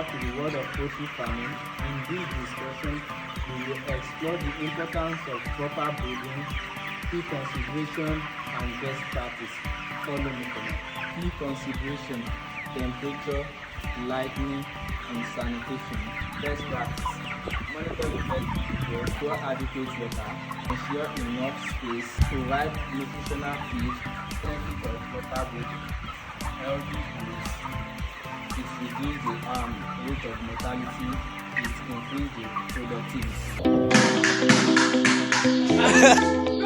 back to the world of poultry farming. In this discussion, we will explore the importance of proper breeding, key consideration, and best practice. Follow me for now. Key consideration: temperature, lighting, and sanitation. Best practice: monitor the pet behavior, pour adequate water, ensure enough space, provide nutritional feed, plenty for proper breeding. Healthy foods: it reduces the rate of mortality, it increases the productivity.